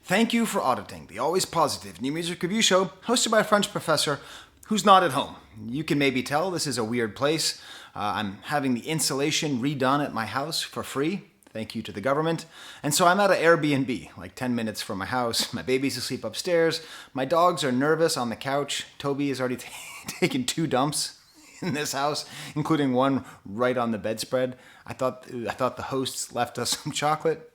Thank you for auditing the always positive new music review show hosted by a French professor who's not at home. You can maybe tell this is a weird place. I'm having the insulation redone at my house for free. Thank you to the government. And so I'm at an Airbnb, like 10 minutes from my house. My baby's asleep upstairs. My dogs are nervous on the couch. Toby has already taken 2 dumps in this house, including one right on the bedspread. I thought the hosts left us some chocolate.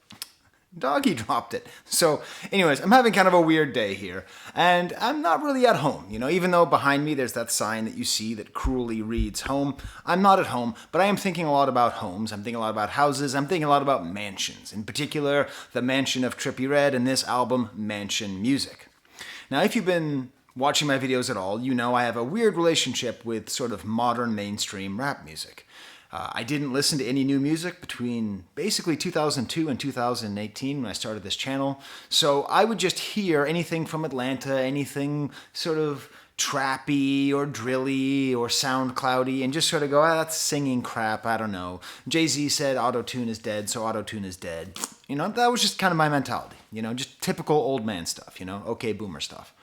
Doggy dropped it. So anyways, I'm having kind of a weird day here, and I'm not really at home. Even though behind me there's that sign that you see that cruelly reads home, I'm not at home, but I am thinking a lot about homes. I'm thinking a lot about houses. I'm thinking a lot about mansions, in particular the mansion of Trippie Redd and this album, Mansion Musik. Now, if you've been watching my videos at all, you know I have a weird relationship with sort of modern mainstream rap music. I didn't listen to any new music between basically 2002 and 2018 when I started this channel. So I would just hear anything from Atlanta, anything sort of trappy or drilly or sound cloudy, and just sort of go, that's singing crap, I don't know. Jay-Z said auto-tune is dead, so auto-tune is dead. That was just kind of my mentality. Just typical old man stuff, okay boomer stuff.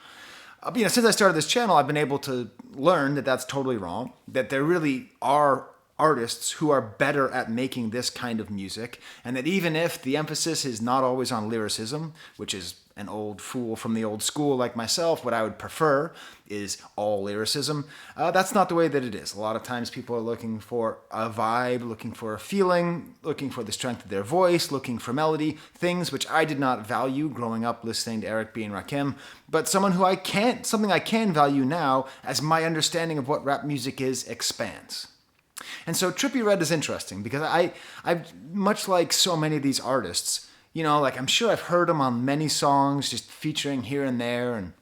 Since I started this channel, I've been able to learn that that's totally wrong, that there really are artists who are better at making this kind of music, and that even if the emphasis is not always on lyricism, which is an old fool from the old school like myself, what I would prefer is all lyricism. That's not the way that it is. A lot of times people are looking for a vibe, looking for a feeling, looking for the strength of their voice, looking for melody, things which I did not value growing up listening to Eric B. and Rakim, but something I can value now as my understanding of what rap music is expands. And so Trippie Redd is interesting because I much like so many of these artists, I'm sure I've heard him on many songs just featuring here and there, and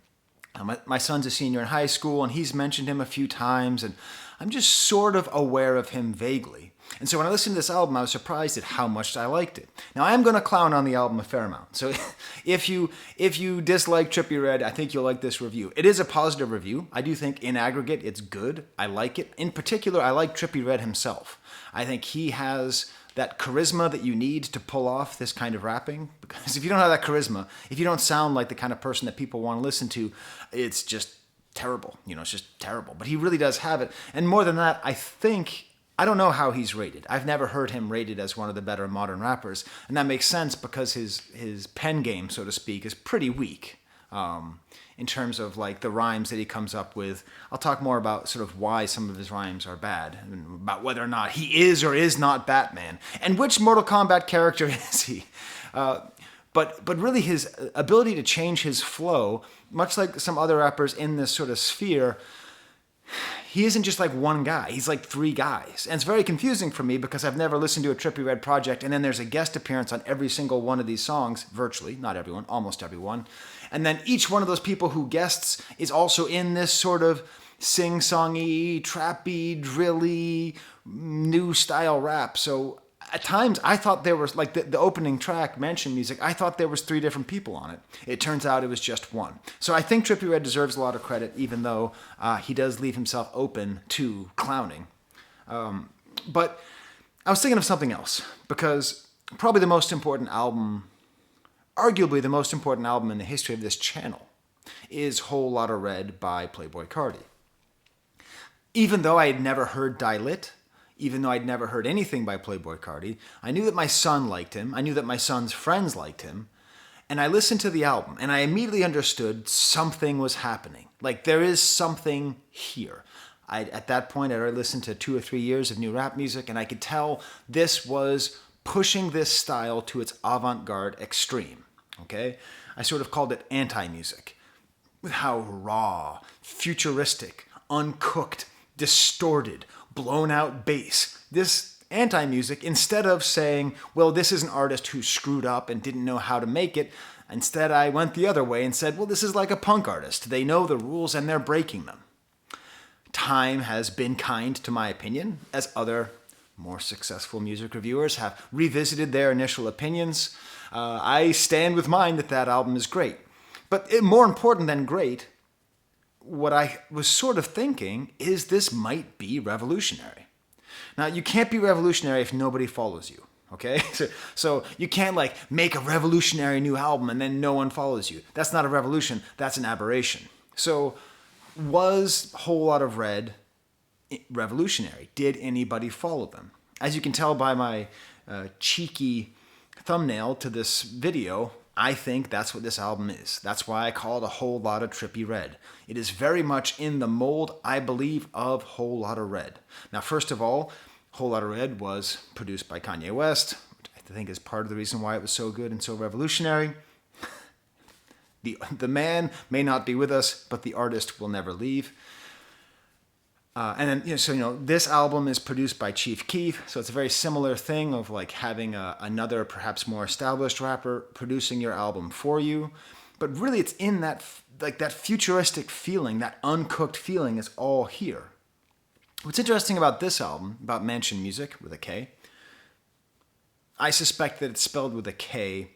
my son's a senior in high school and he's mentioned him a few times, and I'm just sort of aware of him vaguely. And so when I listened to this album, I was surprised at how much I liked it. Now, I am going to clown on the album a fair amount. So if you dislike Trippie Redd, I think you'll like this review. It is a positive review. I do think in aggregate it's good. I like it. In particular, I like Trippie Redd himself. I think he has that charisma that you need to pull off this kind of rapping. Because if you don't have that charisma, if you don't sound like the kind of person that people want to listen to, it's just terrible. It's just terrible. But he really does have it. And more than that, I don't know how he's rated. I've never heard him rated as one of the better modern rappers, and that makes sense because his pen game, so to speak, is pretty weak in terms of like the rhymes that he comes up with. I'll talk more about sort of why some of his rhymes are bad, and about whether or not he is or is not Batman, and which Mortal Kombat character is he. But really his ability to change his flow, much like some other rappers in this sort of sphere, he isn't just like one guy, he's like 3 guys. And it's very confusing for me because I've never listened to a Trippie Redd project and then there's a guest appearance on every single one of these songs, virtually, not everyone, almost everyone. And then each one of those people who guests is also in this sort of sing-songy, trappy, drilly, new style rap. So at times, I thought there was, like the opening track, Mansion Musik, I thought there was 3 different people on it. It turns out it was just one. So I think Trippie Redd deserves a lot of credit, even though he does leave himself open to clowning. But I was thinking of something else, because probably the most important album, arguably the most important album in the history of this channel, is Whole Lotta Red by Playboi Carti. Even though I had never heard Die Lit, even though I'd never heard anything by Playboi Carti, I knew that my son liked him, I knew that my son's friends liked him, and I listened to the album, and I immediately understood something was happening. Like, there is something here. At that point, I'd already listened to 2 or 3 years of new rap music, and I could tell this was pushing this style to its avant-garde extreme, okay? I sort of called it anti-music, with how raw, futuristic, uncooked, distorted, blown out bass. This anti-music, instead of saying, well, this is an artist who screwed up and didn't know how to make it, instead I went the other way and said, well, this is like a punk artist. They know the rules and they're breaking them. Time has been kind to my opinion, as other more successful music reviewers have revisited their initial opinions. I stand with mine that album is great. But more important than great, what I was sort of thinking is this might be revolutionary. Now, you can't be revolutionary if nobody follows you, okay? So you can't like make a revolutionary new album and then no one follows you. That's not a revolution, that's an aberration. So was Whole Lotta Red revolutionary? Did anybody follow them? As you can tell by my cheeky thumbnail to this video, I think that's what this album is. That's why I call it a whole lot of Trippie Redd. It is very much in the mold, I believe, of Whole Lotta Red. Now, first of all, Whole Lotta Red was produced by Kanye West, which I think is part of the reason why it was so good and so revolutionary. The man may not be with us, but the artist will never leave. And then, this album is produced by Chief Keef, so it's a very similar thing of like having another, perhaps more established rapper producing your album for you. But really, it's in that futuristic feeling, that uncooked feeling is all here. What's interesting about this album, about Mansion Musik with a K, I suspect that it's spelled with a K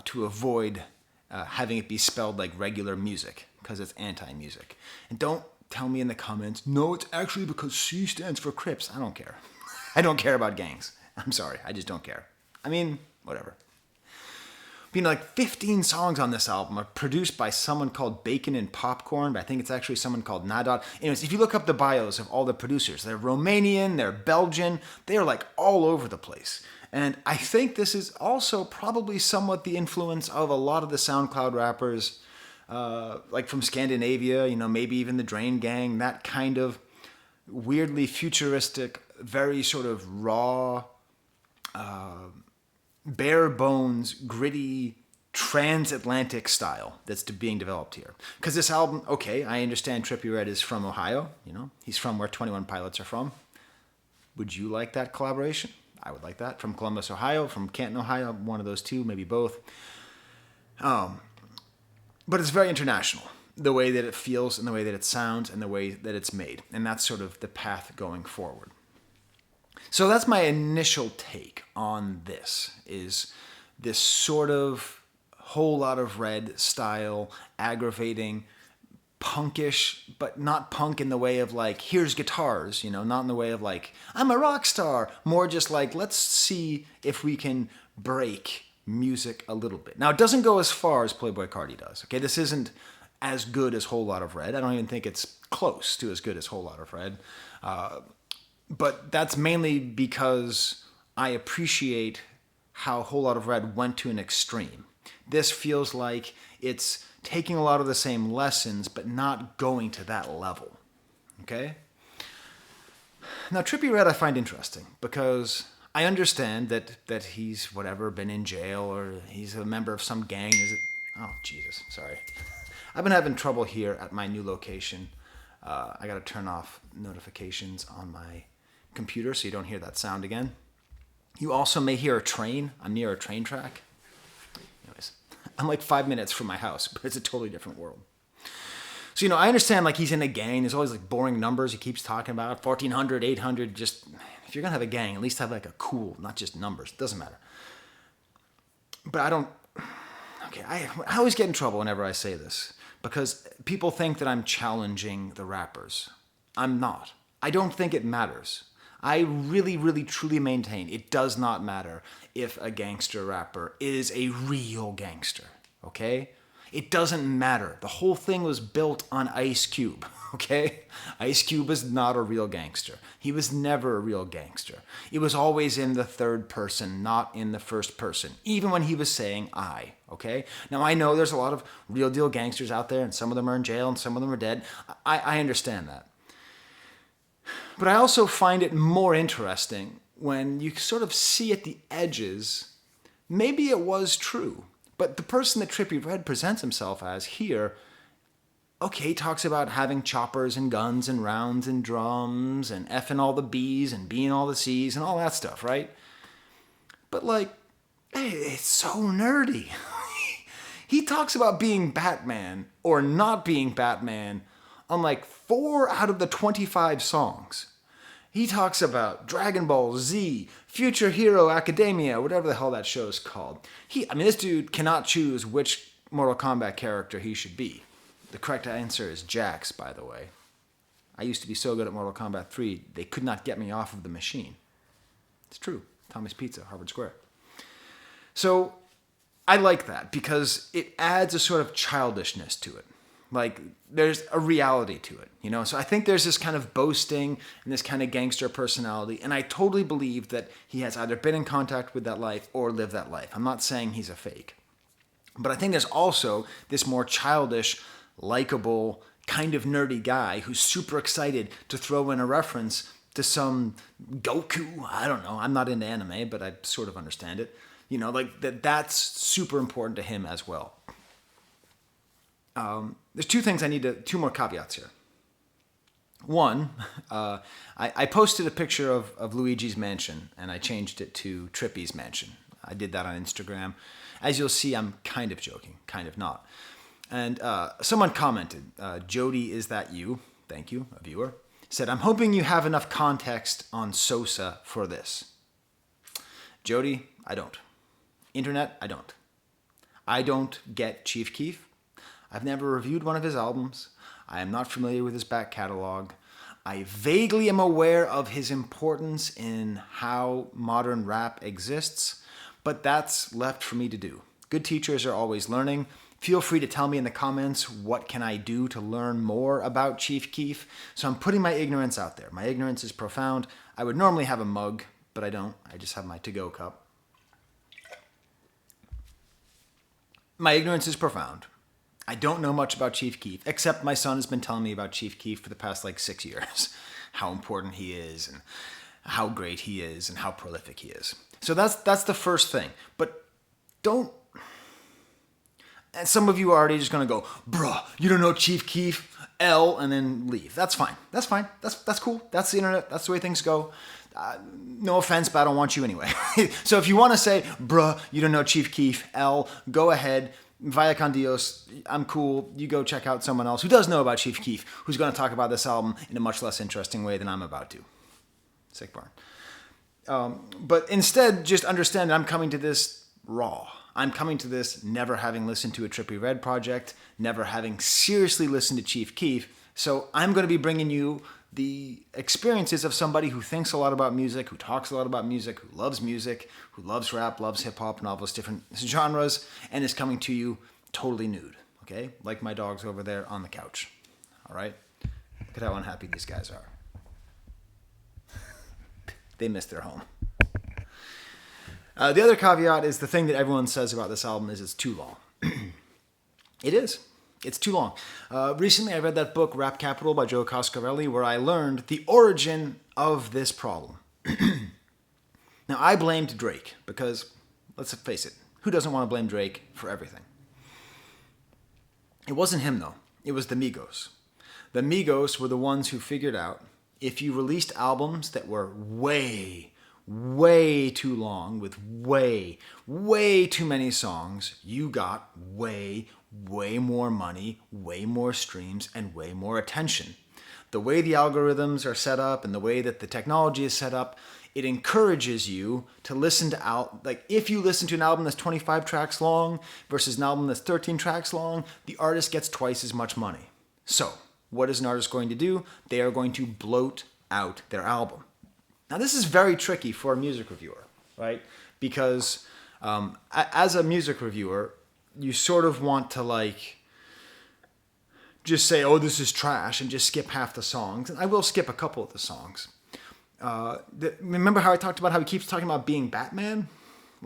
to avoid having it be spelled like regular music, because it's anti-music. And don't tell me in the comments, no, it's actually because C stands for Crips. I don't care. I don't care about gangs. I'm sorry, I just don't care. I mean, whatever. Like 15 songs on this album are produced by someone called Bacon and Popcorn, but I think it's actually someone called Nadot. Anyways, if you look up the bios of all the producers, they're Romanian, they're Belgian, they're like all over the place. And I think this is also probably somewhat the influence of a lot of the SoundCloud rappers, like from Scandinavia, maybe even the Drain Gang, that kind of weirdly futuristic, very sort of raw, bare bones, gritty, transatlantic style that's being developed here. Because this album, okay, I understand Trippie Redd is from Ohio, he's from where 21 Pilots are from. Would you like that collaboration? I would like that. From Columbus, Ohio, from Canton, Ohio, one of those two, maybe both. But it's very international, the way that it feels and the way that it sounds and the way that it's made. And that's sort of the path going forward. So that's my initial take on this, is this sort of Whole Lotta Red style, aggravating, punkish, but not punk in the way of like, here's guitars, not in the way of like, I'm a rock star. More just like, let's see if we can break music a little bit. Now, it doesn't go as far as Playboi Carti does. Okay, this isn't as good as Whole Lotta Red. I don't even think it's close to as good as Whole Lotta Red. But that's mainly because I appreciate how Whole Lotta Red went to an extreme. This feels like it's taking a lot of the same lessons, but not going to that level. Okay? Now, Trippie Redd I find interesting because I understand that he's been in jail or he's a member of some gang. Oh, Jesus, sorry. I've been having trouble here at my new location. I got to turn off notifications on my computer so you don't hear that sound again. You also may hear a train. I'm near a train track. Anyways, I'm like 5 minutes from my house, but it's a totally different world. So, I understand like he's in a gang. There's always like boring numbers he keeps talking about. 1,400, 800, just, if you're going to have a gang, at least have like a cool, not just numbers. It doesn't matter. But I always get in trouble whenever I say this because people think that I'm challenging the rappers. I'm not. I don't think it matters. I really, really, truly maintain it does not matter if a gangster rapper is a real gangster, okay? It doesn't matter. The whole thing was built on Ice Cube, okay? Ice Cube is not a real gangster. He was never a real gangster. It was always in the third person, not in the first person, even when he was saying I, okay? Now, I know there's a lot of real deal gangsters out there, and some of them are in jail, and some of them are dead. I understand that. But I also find it more interesting when you sort of see at the edges, maybe it was true, but the person that Trippie Redd presents himself as here, okay, talks about having choppers and guns and rounds and drums and effing all the B's and being all the C's and all that stuff, right? But like, it's so nerdy. He talks about being Batman or not being Batman on like 4 out of the 25 songs. He talks about Dragon Ball Z, Future Hero Academia, whatever the hell that show is called. This dude cannot choose which Mortal Kombat character he should be. The correct answer is Jax, by the way. I used to be so good at Mortal Kombat 3, they could not get me off of the machine. It's true. Tommy's Pizza, Harvard Square. So I like that because it adds a sort of childishness to it. Like there's a reality to it, you know? So I think there's this kind of boasting and this kind of gangster personality. And I totally believe that he has either been in contact with that life or lived that life. I'm not saying he's a fake. But I think there's also this more childish, likable, kind of nerdy guy who's super excited to throw in a reference to some Goku. I don't know. I'm not into anime, but I sort of understand it. You know, like that's super important to him as well. There's two more caveats here. One, I posted a picture of Luigi's mansion and I changed it to Trippie's mansion. I did that on Instagram. As you'll see, I'm kind of joking, kind of not. And someone commented, Jody, is that you? Thank you, a viewer. Said, I'm hoping you have enough context on Sosa for this. Jody, I don't. Internet, I don't. I don't get Chief Keef. I've never reviewed one of his albums. I am not familiar with his back catalog. I vaguely am aware of his importance in how modern rap exists, but that's left for me to do. Good teachers are always learning. Feel free to tell me in the comments what can I do to learn more about Chief Keef. So I'm putting my ignorance out there. My ignorance is profound. I would normally have a mug, but I don't. I just have my to-go cup. My ignorance is profound. I don't know much about Chief Keef, except my son has been telling me about Chief Keef for the past 6 years. How important he is and how great he is and how prolific he is. So that's the first thing. But don't... And some of you are already just going to go, bruh, you don't know Chief Keef, L, and then leave. That's fine. That's fine. That's cool. That's the internet. That's the way things go. No offense, but I don't want you anyway. So if you want to say, bruh, you don't know Chief Keef, L, go ahead. Vaya con Dios, I'm cool. You go check out someone else who does know about Chief Keef, who's going to talk about this album in a much less interesting way than I'm about to. Sick burn. But instead, just understand that I'm coming to this raw. I'm coming to this never having listened to a Trippie Redd project, never having seriously listened to Chief Keef. So I'm going to be bringing you the experiences of somebody who thinks a lot about music, who talks a lot about music, who loves rap, loves hip-hop and all those different genres, and is coming to you totally nude, okay? Like my dogs over there on the couch, all right? Look at how unhappy these guys are. They miss their home. The other caveat is the thing that everyone says about this album is it's too long. It is. It's too long. Recently, I read that book, Rap Capital by Joe Coscarelli, where I learned the origin of this problem. Now, I blamed Drake because, let's face it, who doesn't want to blame Drake for everything? It wasn't him, though. It was the Migos. The Migos were the ones who figured out if you released albums that were way too long with way too many songs, you got way more money, way more streams, and way more attention. The way the algorithms are set up and the way that the technology is set up, it encourages you to listen to if you listen to an album that's 25 tracks long versus an album that's 13 tracks long, the artist gets twice as much money. So, what is an artist going to do? They are going to bloat out their album. Now, this is very tricky for a music reviewer, right? Because as a music reviewer, you sort of want to just say, oh, this is trash, and just skip half the songs. And I will skip a couple of the songs. Remember how I talked about how he keeps talking about being Batman?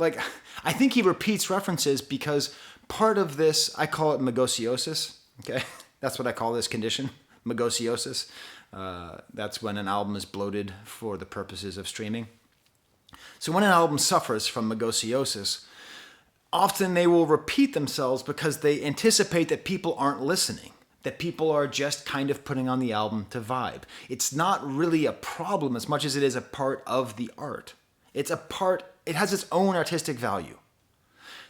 I think he repeats references because part of this, I call it magosiosis, okay? That's what I call this condition, magosiosis. That's when an album is bloated for the purposes of streaming. So when an album suffers from magosiosis, often they will repeat themselves because they anticipate that people aren't listening, that people are just kind of putting on the album to vibe. It's not really a problem as much as it is a part of the art. It has its own artistic value.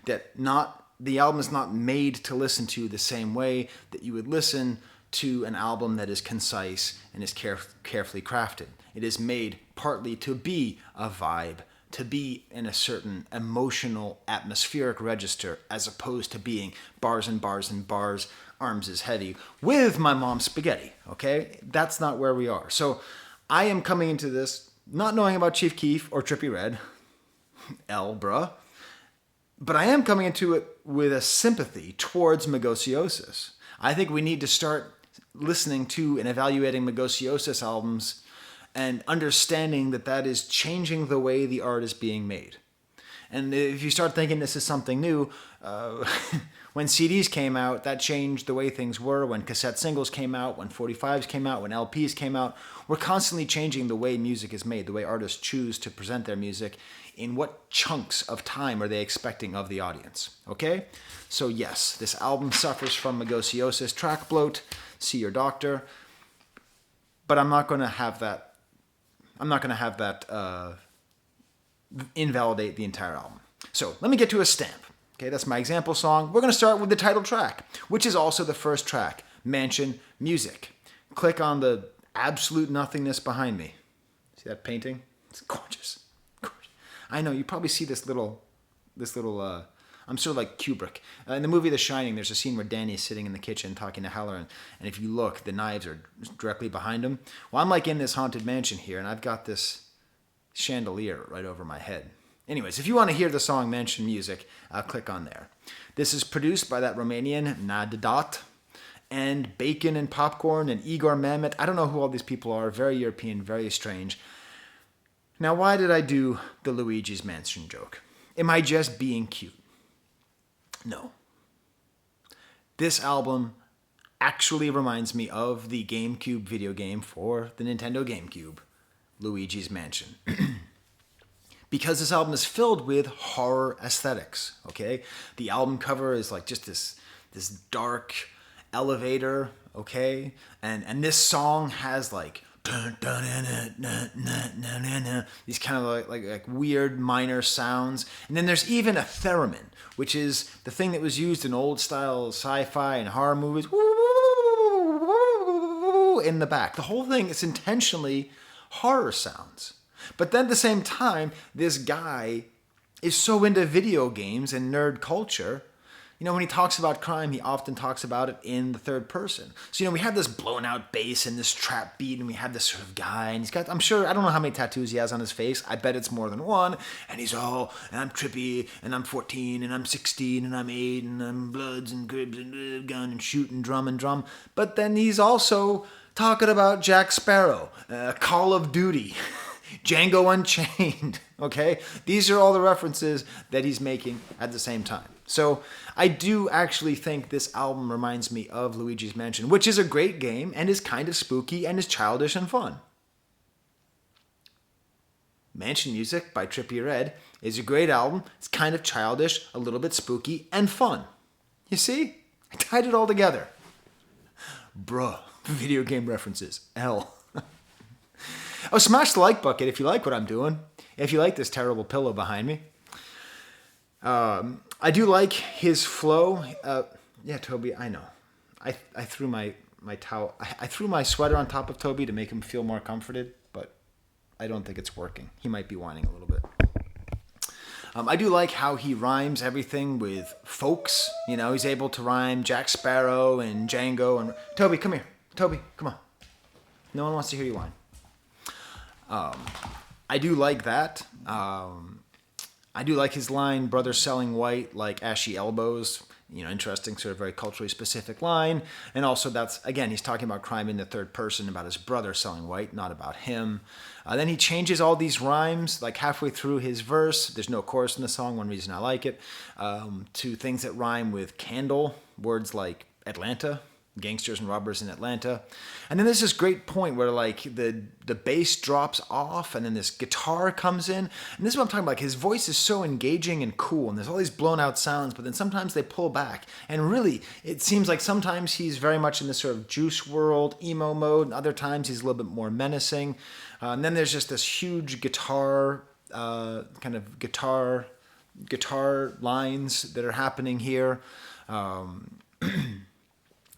The album is not made to listen to the same way that you would listen to an album that is concise and is carefully crafted. It is made partly to be a vibe, to be in a certain emotional, atmospheric register, as opposed to being bars and bars and bars, arms is heavy, with my mom's spaghetti, okay? That's not where we are. So I am coming into this not knowing about Chief Keef or Trippie Redd. bruh. But I am coming into it with a sympathy towards magosiosis. I think we need to start listening to and evaluating magosiosis albums and understanding that that is changing the way the art is being made. And if you start thinking this is something new, when CDs came out, that changed the way things were. When cassette singles came out, when 45s came out, when LPs came out, we're constantly changing the way music is made, the way artists choose to present their music, in what chunks of time are they expecting of the audience, okay? So yes, this album suffers from magosiosis, track bloat, see your doctor, but I'm not going to have that invalidate the entire album. So let me get to a stamp. Okay, that's my example song. We're going to start with the title track, which is also the first track, Mansion Musik. Click on the absolute nothingness behind me. See that painting? It's gorgeous. Gorgeous. I know, you probably see this little, I'm sort of like Kubrick. In the movie The Shining, there's a scene where Danny is sitting in the kitchen talking to Halloran, and if you look, the knives are directly behind him. Well, I'm like in this haunted mansion here, and I've got this chandelier right over my head. Anyways, if you want to hear the song Mansion Musik, click on there. This is produced by that Romanian Nadat, and Bacon and Popcorn and Igor Mamet. I don't know who all these people are. Very European, very strange. Now, why did I do the Luigi's Mansion joke? Am I just being cute? No. This album actually reminds me of the GameCube video game for the Nintendo GameCube, Luigi's Mansion. Because this album is filled with horror aesthetics, okay? The album cover is like just this dark elevator, okay? And this song has like these kind of like weird minor sounds. And then there's even a theremin, which is the thing that was used in old style sci-fi and horror movies, in the back. The whole thing is intentionally horror sounds. But then at the same time, this guy is so into video games and nerd culture. You know, when he talks about crime, he often talks about it in the third person. So, you know, we have this blown out bass and this trap beat, and we have this sort of guy, and he's got, I'm sure, I don't know how many tattoos he has on his face. I bet it's more than one. And he's all, and I'm trippy, and I'm 14, and I'm 16, and I'm 8, and I'm bloods and cribs and gun and shoot and drum. But then he's also talking about Jack Sparrow, Call of Duty, Django Unchained, okay? These are all the references that he's making at the same time. So I do actually think this album reminds me of Luigi's Mansion, which is a great game and is kind of spooky and is childish and fun. Mansion Musik by Trippie Redd is a great album. It's kind of childish, a little bit spooky, and fun. You see? I tied it all together. Bruh. Video game references. L. Oh, smash the like bucket if you like what I'm doing. If you like this terrible pillow behind me. I do like his flow. Yeah, Toby, I know. I threw my towel. I threw my sweater on top of Toby to make him feel more comforted, but I don't think it's working. He might be whining a little bit. I do like how he rhymes everything with folks. You know, he's able to rhyme Jack Sparrow and Django. And Toby, come here. Toby, come on. No one wants to hear you whine. I do like that. I do like his line, brother selling white like ashy elbows. You know, interesting, sort of very culturally specific line. And also that's, again, he's talking about crime in the third person, about his brother selling white, not about him. Then he changes all these rhymes, like halfway through his verse. There's no chorus in the song, one reason I like it, to things that rhyme with candle, words like Atlanta, gangsters and robbers in Atlanta. And then there's this great point where like the bass drops off and then this guitar comes in. And this is what I'm talking about. Like, his voice is so engaging and cool, and there's all these blown out sounds, but then sometimes they pull back. And really, it seems like sometimes he's very much in this sort of Juice WRLD emo mode, and other times he's a little bit more menacing. And then there's just this huge guitar, guitar lines that are happening here.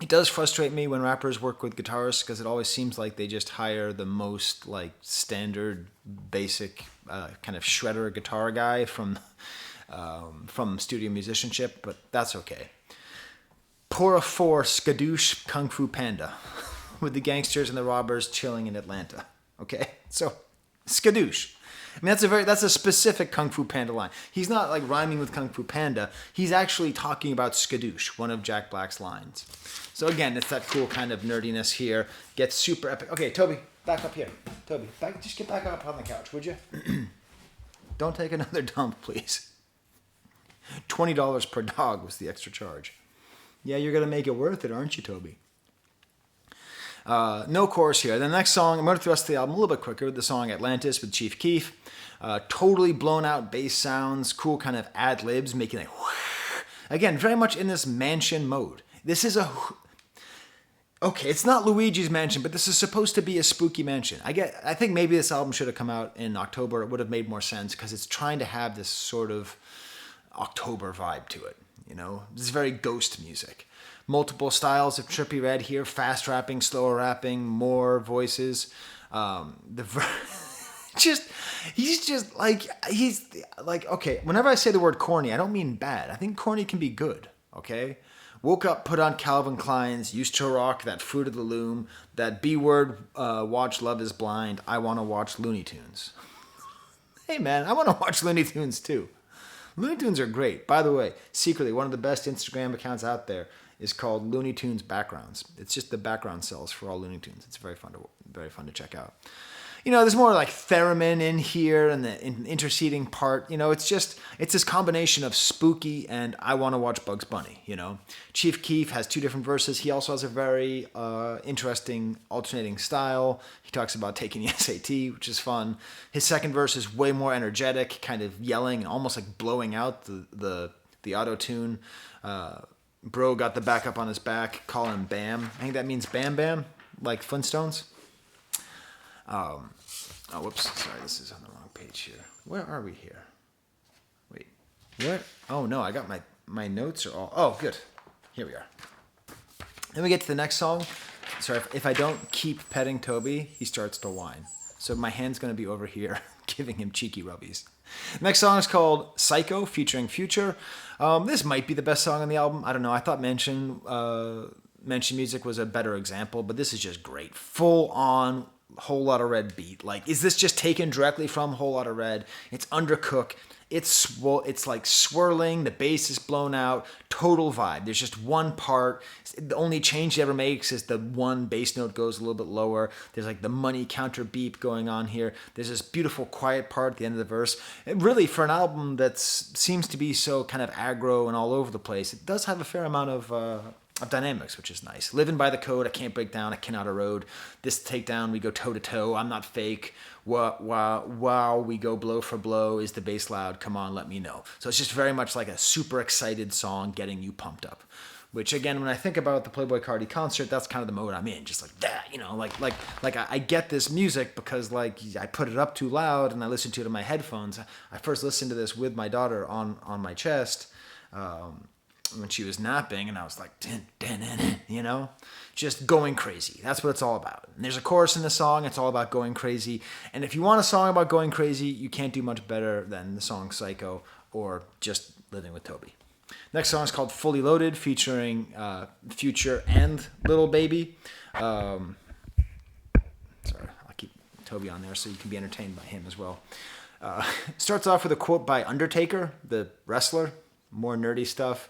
It does frustrate me when rappers work with guitarists because it always seems like they just hire the most like standard, basic kind of shredder guitar guy from studio musicianship, but that's okay. Pour a four skadoosh Kung Fu Panda with the gangsters and the robbers chilling in Atlanta. Okay, so Skadoosh. I mean, that's a specific Kung Fu Panda line. He's not like rhyming with Kung Fu Panda. He's actually talking about skadoosh, one of Jack Black's lines. So again, it's that cool kind of nerdiness here. Gets super epic. Okay, Toby, back up here. Toby, just get back up on the couch, would you? Don't take another dump, please. $20 per dog was the extra charge. Yeah, you're going to make it worth it, aren't you, Toby? No chorus here. The next song, I'm going to thrust the album a little bit quicker with the song Atlantis with Chief Keef. Totally blown out bass sounds, cool kind of ad libs, making like, again, very much in this mansion mode. This is okay, it's not Luigi's Mansion, but this is supposed to be a spooky mansion. I think maybe this album should have come out in October. It would have made more sense because it's trying to have this sort of October vibe to it. You know, this is very ghost music. Multiple styles of Trippie Redd here, fast rapping, slower rapping, more voices. He's like, okay, whenever I say the word corny, I don't mean bad. I think corny can be good, okay? Woke up, put on Calvin Klein's, used to rock that Fruit of the Loom, that B-word, watch Love is Blind, I want to watch Looney Tunes. Hey man, I want to watch Looney Tunes too. Looney Tunes are great. By the way, secretly, one of the best Instagram accounts out there is called Looney Tunes Backgrounds. It's just the background cells for all Looney Tunes. It's very fun to check out. You know, there's more like theremin in here and the interceding part. You know, it's this combination of spooky and I want to watch Bugs Bunny, you know. Chief Keef has two different verses. He also has a very interesting alternating style. He talks about taking the SAT, which is fun. His second verse is way more energetic, kind of yelling and almost like blowing out the auto-tune. Bro got the back up on his back, call him Bam. I think that means Bam Bam, like Flintstones. Oh, whoops. Sorry, this is on the wrong page here. Where are we here? Wait. Where? Oh, no, I got my notes are all... Oh, good. Here we are. Then we get to the next song. Sorry, if I don't keep petting Toby, he starts to whine. So my hand's going to be over here giving him cheeky rubbies. Next song is called Psycho featuring Future. This might be the best song on the album. I don't know. I thought Mention Music was a better example, but this is just great. Full on Whole Lotta Red beat. Like, is this just taken directly from Whole Lotta Red? It's undercooked. It's like swirling. The bass is blown out. Total vibe. There's just one part. The only change he ever makes is the one bass note goes a little bit lower. There's like the money counter beep going on here. There's this beautiful quiet part at the end of the verse. And really, for an album that seems to be so kind of aggro and all over the place, it does have a fair amount of dynamics, which is nice. Living by the code, I can't break down, I cannot erode. This takedown, we go toe to toe. I'm not fake. Wow, we go blow for blow. Is the bass loud? Come on, let me know. So it's just very much like a super excited song getting you pumped up. Which again, when I think about the Playboi Carti concert, that's kind of the mode I'm in. Just like that, you know, like I get this music because like I put it up too loud and I listen to it in my headphones. I first listened to this with my daughter on my chest. When she was napping, and I was like, you know, just going crazy. That's what it's all about. And there's a chorus in the song. It's all about going crazy. And if you want a song about going crazy, you can't do much better than the song Psycho or just Living with Toby. Next song is called Fully Loaded, featuring Future and Lil Baby. Sorry, I'll keep Toby on there so you can be entertained by him as well. Starts off with a quote by Undertaker, the wrestler. More nerdy stuff.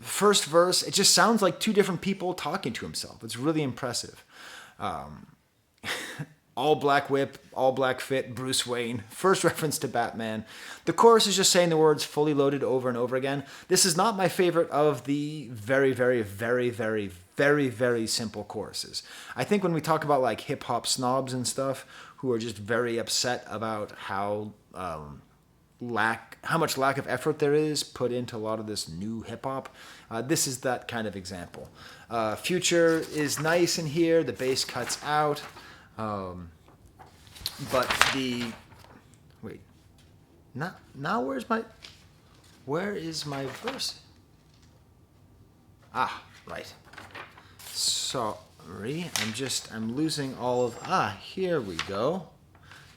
First verse, it just sounds like two different people talking to himself. It's really impressive. All black whip, all black fit, Bruce Wayne. First reference to Batman. The chorus is just saying the words fully loaded over and over again. This is not my favorite of the very, very, very, very, very, very simple choruses. I think when we talk about like hip hop snobs and stuff who are just very upset about how much lack of effort there is put into a lot of this new hip-hop. This is that kind of example. Future is nice in here. The bass cuts out. But wait. Now where is my verse? Ah, right. Sorry, I'm losing all of, here we go.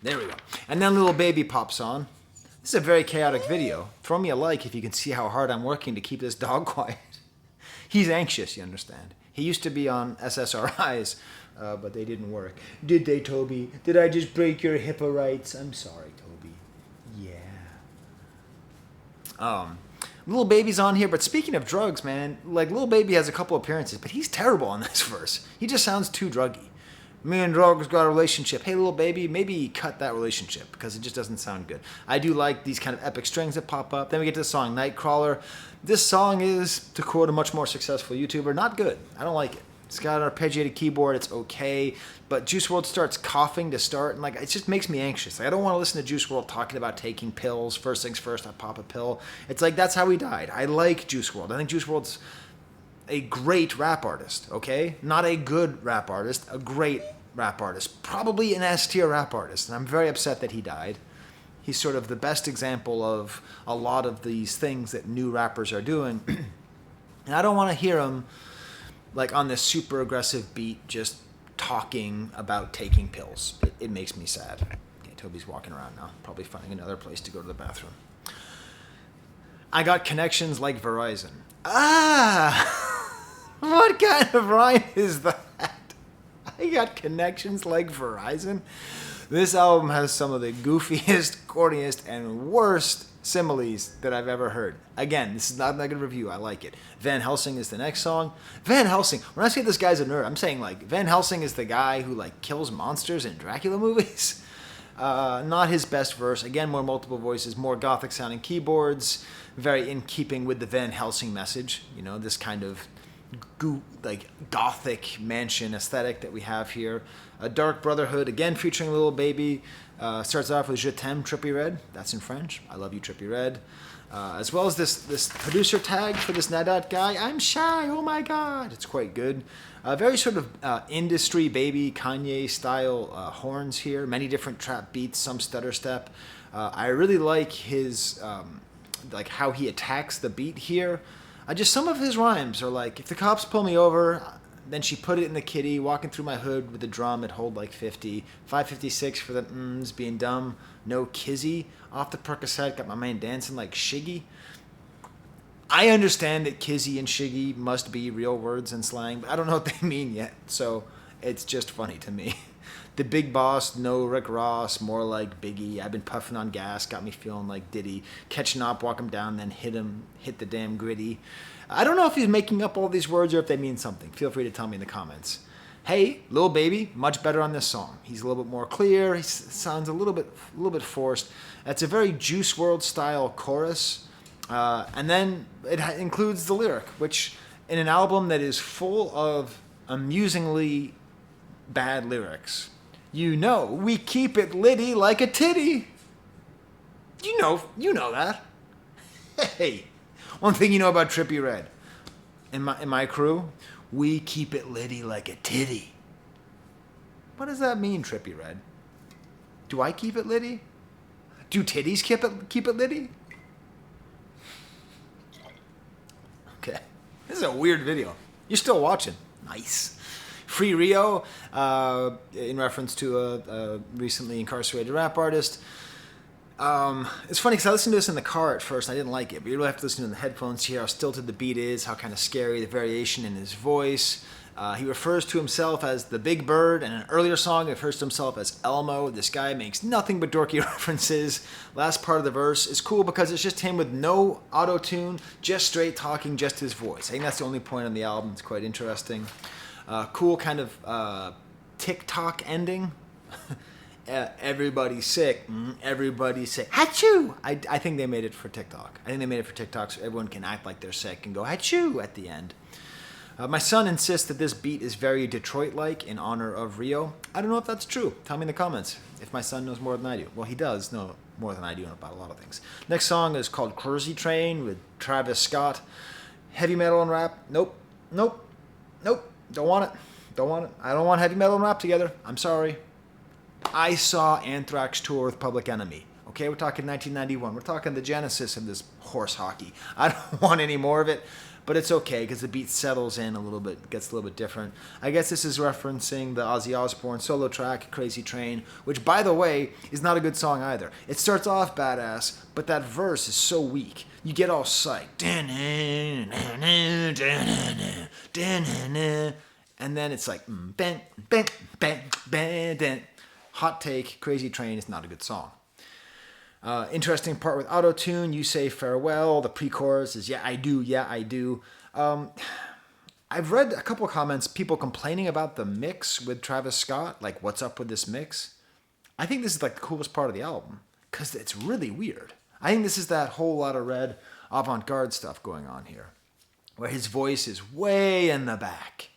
There we go. And then Lil Baby pops on. This is a very chaotic video. Throw me a like if you can see how hard I'm working to keep this dog quiet. He's anxious, you understand. He used to be on SSRIs but they didn't work. Did they, Toby? Did I just break your HIPAA rights? I'm sorry, Toby. Yeah. Lil Baby's on here, but speaking of drugs, man, like Lil Baby has a couple appearances, but he's terrible on this verse. He just sounds too druggy. Me and drugs got a relationship. Hey, Lil Baby, maybe cut that relationship because it just doesn't sound good. I do like these kind of epic strings that pop up. Then we get to the song Nightcrawler. This song is, to quote a much more successful YouTuber, not good. I don't like it. It's got an arpeggiated keyboard. It's okay. But Juice WRLD starts coughing to start, and it just makes me anxious. Like, I don't want to listen to Juice WRLD talking about taking pills. First things first, I pop a pill. It's like that's how he died. I like Juice WRLD. I think Juice WRLD's a great rap artist, okay? Not a good rap artist, a great rap artist. Probably an S-tier rap artist, and I'm very upset that he died. He's sort of the best example of a lot of these things that new rappers are doing. And I don't want to hear him on this super aggressive beat just talking about taking pills. It makes me sad. Okay, Toby's walking around now, probably finding another place to go to the bathroom. I got connections like Verizon. What kind of rhyme is that? I got connections like Verizon? This album has some of the goofiest, corniest, and worst similes that I've ever heard. Again, this is not a negative review. I like it. Van Helsing is the next song. Van Helsing, when I say this guy's a nerd, I'm saying Van Helsing is the guy who kills monsters in Dracula movies. Not his best verse. Again, more multiple voices, more gothic sounding keyboards. Very in keeping with the Van Helsing message. You know, this kind of gothic mansion aesthetic that we have here. A Dark Brotherhood, again featuring Lil Baby. Starts off with Je t'aime, Trippie Redd. That's in French. I love you, Trippie Redd. As well as this producer tag for this Nadat guy. I'm shy, oh my god. It's quite good. Very sort of industry baby Kanye style horns here. Many different trap beats, some stutter step. I really like his how he attacks the beat here. Just some of his rhymes are if the cops pull me over, then she put it in the kitty, walking through my hood with the drum, it hold 50. 556 for the being dumb. No kizzy. Off the Percocet, got my man dancing like Shiggy. I understand that kizzy and Shiggy must be real words in slang, but I don't know what they mean yet, so it's just funny to me. The Big Boss, no Rick Ross, more like Biggie. I've been puffing on gas, got me feeling like Diddy. Catching up, walk him down, then hit the damn gritty. I don't know if he's making up all these words or if they mean something. Feel free to tell me in the comments. Hey, Lil Baby, much better on this song. He's a little bit more clear. He sounds a little bit forced. It's a very Juice WRLD style chorus, and then it includes the lyric, which in an album that is full of amusingly bad lyrics. You know, we keep it litty like a titty. You know that. Hey, one thing you know about Trippie Redd. In my crew, we keep it litty like a titty. What does that mean, Trippie Redd? Do I keep it litty? Do titties keep it litty? Okay. This is a weird video. You're still watching. Nice. Free Rio, in reference to a recently incarcerated rap artist. It's funny because I listened to this in the car at first and I didn't like it, but you really have to listen to the headphones to hear how stilted the beat is, how kind of scary the variation in his voice. He refers to himself as the Big Bird, and in an earlier song he refers to himself as Elmo. This guy makes nothing but dorky references. Last part of the verse is cool because it's just him with no auto-tune, just straight talking, just his voice. I think that's the only point on the album. It's quite interesting. Cool kind of TikTok ending. Everybody's sick. Everybody's sick. Achoo! I think they made it for TikTok. I think they made it for TikTok so everyone can act like they're sick and go achoo at the end. My son insists that this beat is very Detroit-like in honor of Rio. I don't know if that's true. Tell me in the comments if my son knows more than I do. Well, he does know more than I do about a lot of things. Next song is called Crazy Train with Travis Scott. Heavy metal and rap. Nope. Don't want it. I don't want heavy metal and rap together. I'm sorry. I saw Anthrax tour with Public Enemy. Okay, we're talking 1991. We're talking the genesis of this horse hockey. I don't want any more of it, but it's okay because the beat settles in a little bit, gets a little bit different. I guess this is referencing the Ozzy Osbourne solo track, Crazy Train, which, by the way, is not a good song either. It starts off badass, but that verse is so weak. You get all psyched. and then it's like bang, bang, bang, bang, bang. Hot take, Crazy Train is not a good song. Interesting part with auto-tune, You Say Farewell, the pre-chorus is yeah, I do. I've read a couple of comments, people complaining about the mix with Travis Scott, like what's up with this mix? I think this is like the coolest part of the album, because it's really weird. I think this is that Whole Lotta Red avant-garde stuff going on here, where his voice is way in the back,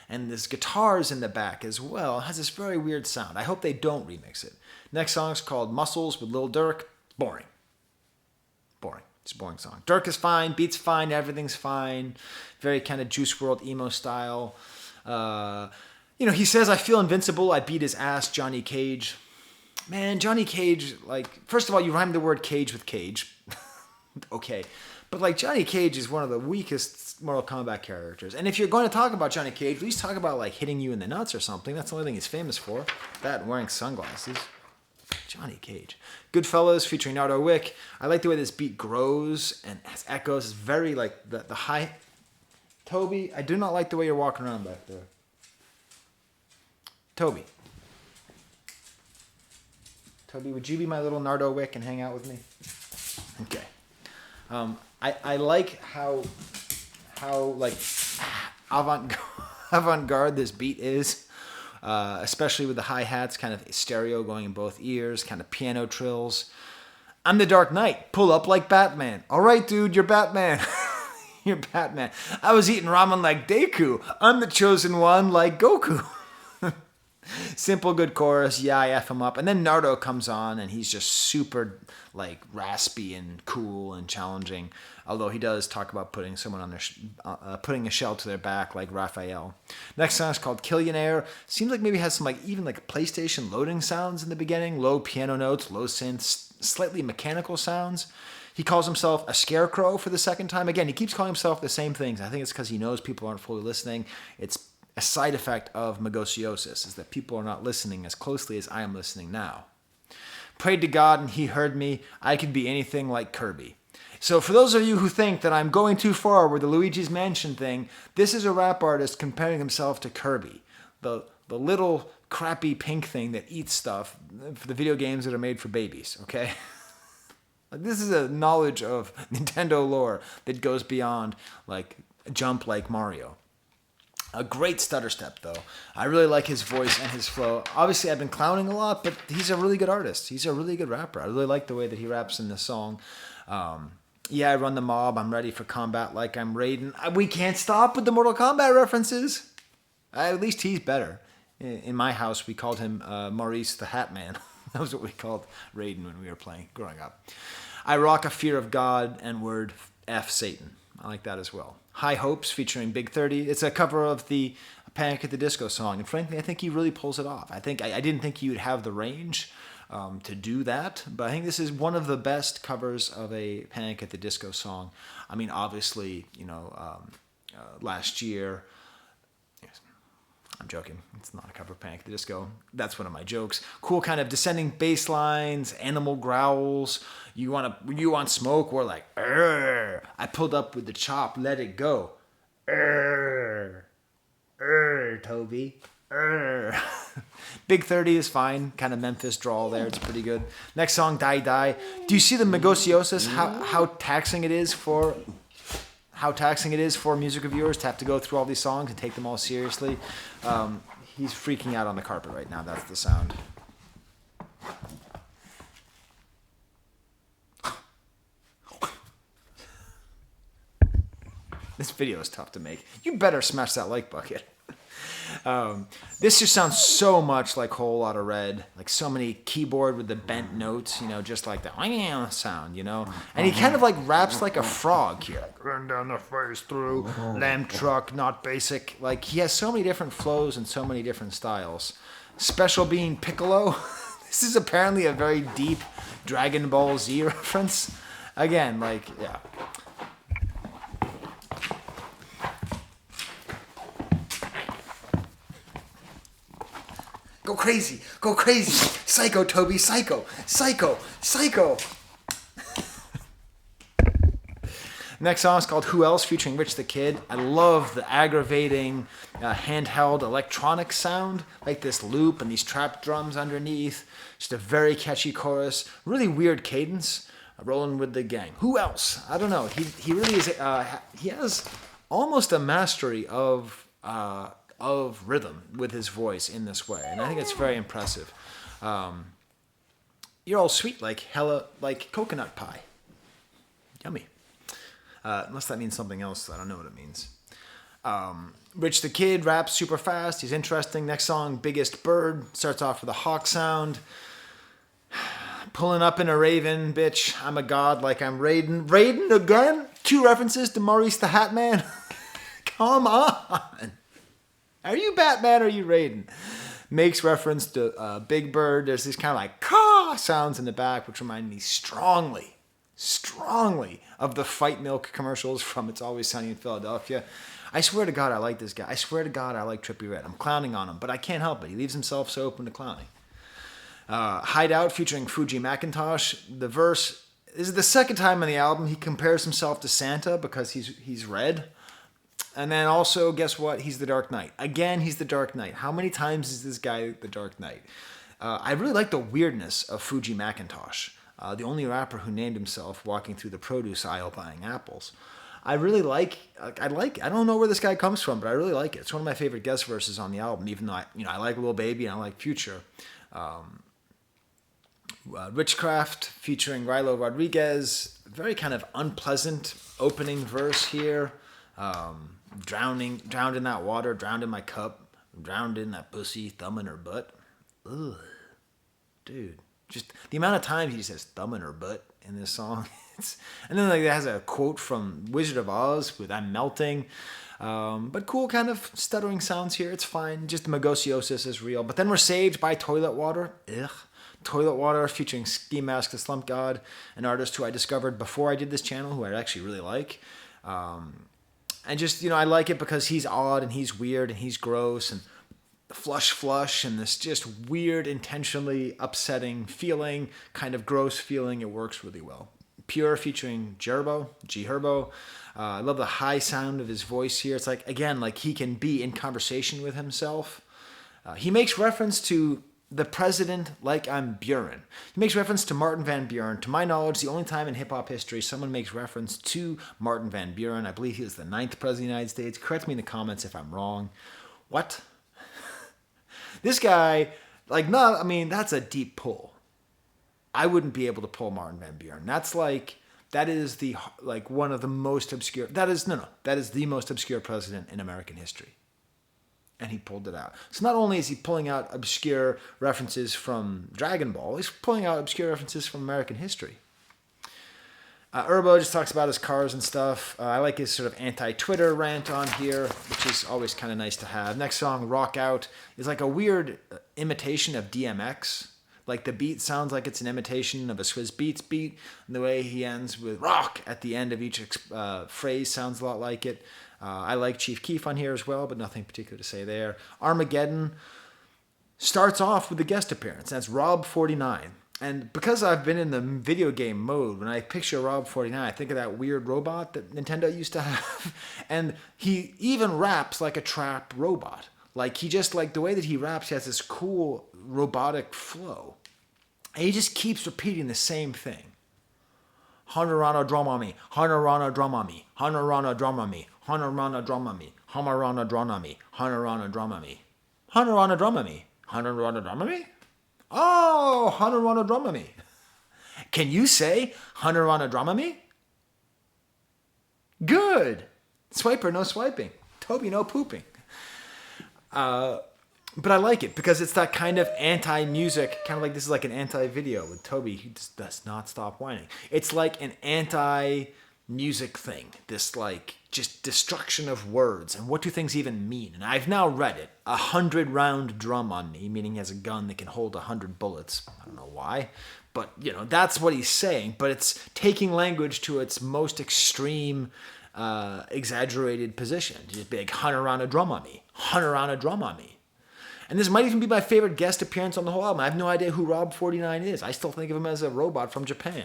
and this guitar's in the back as well. It has this very weird sound. I hope they don't remix it. Next song is called Muscles with Lil Durk. Boring. It's a boring song. Durk is fine, beats fine, everything's fine. Very kind of Juice WRLD emo style. He says, I feel invincible, I beat his ass, Johnny Cage. Man, Johnny Cage, like, first of all, you rhyme the word cage with cage. Okay. But, like, Johnny Cage is one of the weakest Mortal Kombat characters. And if you're going to talk about Johnny Cage, at least talk about, like, hitting you in the nuts or something. That's the only thing he's famous for. That and wearing sunglasses. Johnny Cage. Goodfellas featuring Nardo Wick. I like the way this beat grows and has echoes. It's very like the high. Toby, I do not like the way you're walking around back there. Toby, would you be my little Nardo Wick and hang out with me? Okay. I like how like avant-garde this beat is. Especially with the hi-hats, kind of stereo going in both ears, kind of piano trills. I'm the Dark Knight. Pull up like Batman. All right, dude, you're Batman. You're Batman. I was eating ramen like Deku. I'm the chosen one like Goku. Simple, good chorus. Yeah, I F him up. And then Nardo comes on, and he's just super, like, raspy and cool and challenging. Although he does talk about putting someone on their, putting a shell to their back, like Raphael. Next song is called Killionaire. Seems like maybe it has some, like, even like PlayStation loading sounds in the beginning. Low piano notes, low synths, slightly mechanical sounds. He calls himself a scarecrow for the second time. Again, he keeps calling himself the same things. I think it's because he knows people aren't fully listening. It's a side effect of magosiosis, is that people are not listening as closely as I am listening now. Prayed to God and he heard me. I could be anything like Kirby. So for those of you who think that I'm going too far with the Luigi's Mansion thing, this is a rap artist comparing himself to Kirby, the little crappy pink thing that eats stuff for the video games that are made for babies, okay? This is a knowledge of Nintendo lore that goes beyond like jump like Mario. A great stutter step, though. I really like his voice and his flow. Obviously, I've been clowning a lot, but he's a really good artist. He's a really good rapper. I really like the way that he raps in this song. Yeah, I run the mob. I'm ready for combat like I'm Raiden. We can't stop with the Mortal Kombat references. At least he's better. In my house, we called him Maurice the Hat Man. That was what we called Raiden when we were playing, growing up. I rock a fear of God and word F Satan. I like that as well. High Hopes featuring Big 30. It's a cover of the Panic at the Disco song. And frankly, I think he really pulls it off. I didn't think he would have the range to do that. But I think this is one of the best covers of a Panic at the Disco song. I mean, obviously, last year... I'm joking. It's not a cover of Panic at the Disco. That's one of my jokes. Cool kind of descending bass lines, animal growls. You want smoke? We're like, Arr. I pulled up with the chop, let it go. Arr. Arr, Toby. Arr. Big 30 is fine. Kind of Memphis drawl there. It's pretty good. Next song, Die Die. Do you see the magosiosis? How taxing it is for music reviewers to have to go through all these songs and take them all seriously. He's freaking out on the carpet right now. That's the sound. This video is tough to make. You better smash that like bucket. This just sounds so much like Whole Lotta Red, like so many keyboard with the bent notes, just like the sound, And he kind of like raps like a frog here. Like, run down the face through, lamb truck, not basic. Like he has so many different flows and so many different styles. Special Being Piccolo. This is apparently a very deep Dragon Ball Z reference. Again, yeah. Go crazy. Psycho, Toby, psycho. Next Next song is called Who Else featuring Rich the Kid. I love the aggravating handheld electronic sound, like this loop and these trap drums underneath. Just a very catchy chorus. Really weird cadence. Rolling with the gang. Who else? I don't know. He really is. He has almost a mastery of rhythm with his voice in this way, and I think it's very impressive. You're all sweet like coconut pie. Yummy. Unless that means something else, I don't know what it means. Rich the Kid raps super fast. He's interesting. Next song, Biggest Bird, starts off with a hawk sound. Pulling up in a raven, bitch. I'm a god like I'm Raiden. Raiden again? 2 references to Maurice the Hat Man? Come on. Are you Batman or are you Raiden? Makes reference to Big Bird. There's these kind of like caw sounds in the back, which remind me strongly of the Fight Milk commercials from It's Always Sunny in Philadelphia. I swear to God I like this guy. I swear to God I like Trippie Redd. I'm clowning on him, but I can't help it. He leaves himself so open to clowning. Hideout featuring Fuji Macintosh. The verse, this is the second time on the album he compares himself to Santa because he's red. And then also, guess what? He's the Dark Knight. Again, he's the Dark Knight. How many times is this guy the Dark Knight? I really like the weirdness of Fuji Macintosh. The only rapper who named himself walking through the produce aisle buying apples. I don't know where this guy comes from, but I really like it. It's one of my favorite guest verses on the album, even though I like Lil Baby and I like Future. Witchcraft featuring Rilo Rodriguez. Very kind of unpleasant opening verse here. Drowned in that water, drowned in my cup, drowned in that pussy, thumb in her butt. Ugh. Dude. Just the amount of times he says thumb in her butt in this song. And then it has a quote from Wizard of Oz with I'm melting. But cool kind of stuttering sounds here. It's fine. Just the magosiosis is real. But then we're saved by Toilet Water. Ugh. Toilet Water featuring Ski Mask the Slump God, an artist who I discovered before I did this channel, who I actually really like. And just, I like it because he's odd and he's weird and he's gross and the flush and this just weird, intentionally upsetting feeling, kind of gross feeling. It works really well. Pure featuring G Herbo. I love the high sound of his voice here. It's like he can be in conversation with himself. He makes reference to the president like I'm Buren. He makes reference to Martin Van Buren. To my knowledge, the only time in hip-hop history someone makes reference to Martin Van Buren. I believe he was the 9th president of the United States. Correct me in the comments if I'm wrong. What? This guy, that's a deep pull. I wouldn't be able to pull Martin Van Buren. That is one of the most obscure, that is the most obscure president in American history. And he pulled it out. So not only is he pulling out obscure references from Dragon Ball, he's pulling out obscure references from American history. Herbo just talks about his cars and stuff. I like his sort of anti-Twitter rant on here, which is always kind of nice to have. Next song, Rock Out, is like a weird imitation of DMX. Like the beat sounds like it's an imitation of a Swizz Beatz beat. And the way he ends with rock at the end of each phrase sounds a lot like it. I like Chief Keef on here as well, but nothing particular to say there. Armageddon starts off with a guest appearance. That's Rob49. And because I've been in the video game mode, when I picture Rob49, I think of that weird robot that Nintendo used to have. And he even raps like a trap robot. The way that he raps, he has this cool robotic flow. And he just keeps repeating the same thing. Hanorana dramami, Hanorana dramami, Hanorana dramami, Hanorana dramami, Hamarana dramami, Hanorana dramami, Hanorana dramami, Hanorana dramami? Oh, Hanorana dramami. Can you say Hanorana dramami? Good. Swiper, no swiping. Toby, no pooping. But I like it because it's that kind of anti-music, kind of like this is like an anti-video with Toby. He just does not stop whining. It's like an anti-music thing. This just destruction of words. And what do things even mean? And I've now read it. 100-round drum on me, meaning he has a gun that can hold 100 bullets. I don't know why. But, that's what he's saying. But it's taking language to its most extreme, exaggerated position. Just be like, Hanorana drum on me. Hanorana drum on me. And this might even be my favorite guest appearance on the whole album. I have no idea who Rob 49 is. I still think of him as a robot from Japan.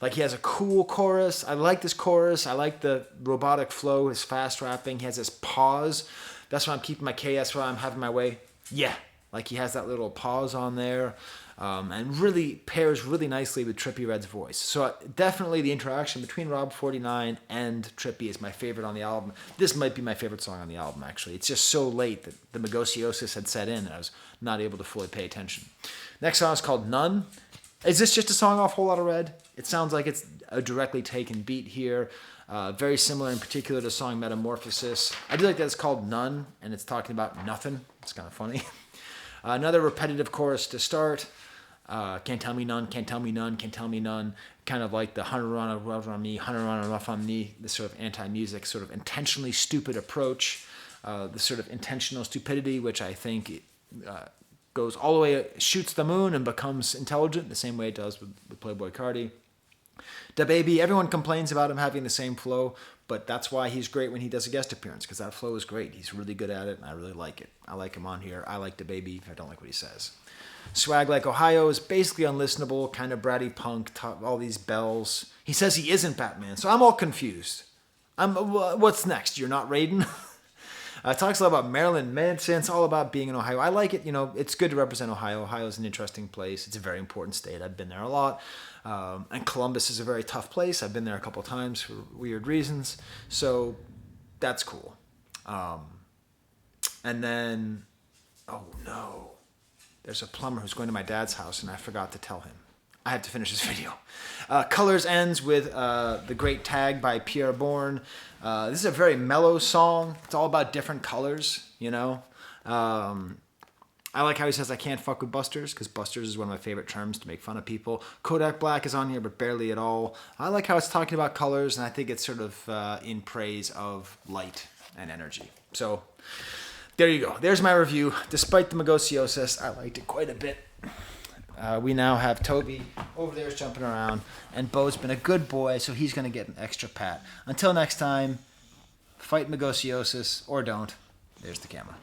Like, he has a cool chorus. I like this chorus. I like the robotic flow, his fast rapping. He has this pause. That's why I'm keeping my K. That's why I'm having my way. Yeah. Like, he has that little pause on there. And really pairs really nicely with Trippie Redd's voice. So definitely the interaction between Rob 49 and Trippie is my favorite on the album. This might be my favorite song on the album, actually. It's just so late that the magosiosis had set in and I was not able to fully pay attention. Next song is called None. Is this just a song off Whole Lotta Red? It sounds like it's a directly taken beat here. Very similar in particular to the song Metamorphosis. I do like that it's called None and it's talking about nothing. It's kind of funny. Another repetitive chorus to start. Can't tell me none, can't tell me none, can't tell me none. Kind of like the hunter on me, hunter on rough on me. This sort of anti-music, sort of intentionally stupid approach. The sort of intentional stupidity, which I think goes all the way, shoots the moon and becomes intelligent, the same way it does with Playboi Carti. DaBaby, everyone complains about him having the same flow, but that's why he's great when he does a guest appearance, because that flow is great. He's really good at it, and I really like it. I like him on here. I like DaBaby if I don't like what he says. Swag Like Ohio is basically unlistenable, kind of bratty punk, all these bells. He says he isn't Batman, so I'm all confused. What's next? You're not Raiden? Talks a lot about Marilyn Manson. It's all about being in Ohio. I like it. You know, it's good to represent Ohio. Ohio is an interesting place. It's a very important state. I've been there a lot. And Columbus is a very tough place. I've been there a couple of times for weird reasons. So that's cool. And then, oh no. There's a plumber who's going to my dad's house, and I forgot to tell him. I have to finish this video. Colors ends with the great tag by Pierre Bourne. This is a very mellow song. It's all about different colors, you know. I like how he says, I can't fuck with busters, because busters is one of my favorite terms to make fun of people. Kodak Black is on here, but barely at all. I like how it's talking about colors, and I think it's sort of in praise of light and energy. So there you go. There's my review. Despite the magosiosis, I liked it quite a bit. We now have Toby over there jumping around, and Bo's been a good boy, so he's going to get an extra pat. Until next time, fight magosiosis, or don't. There's the camera.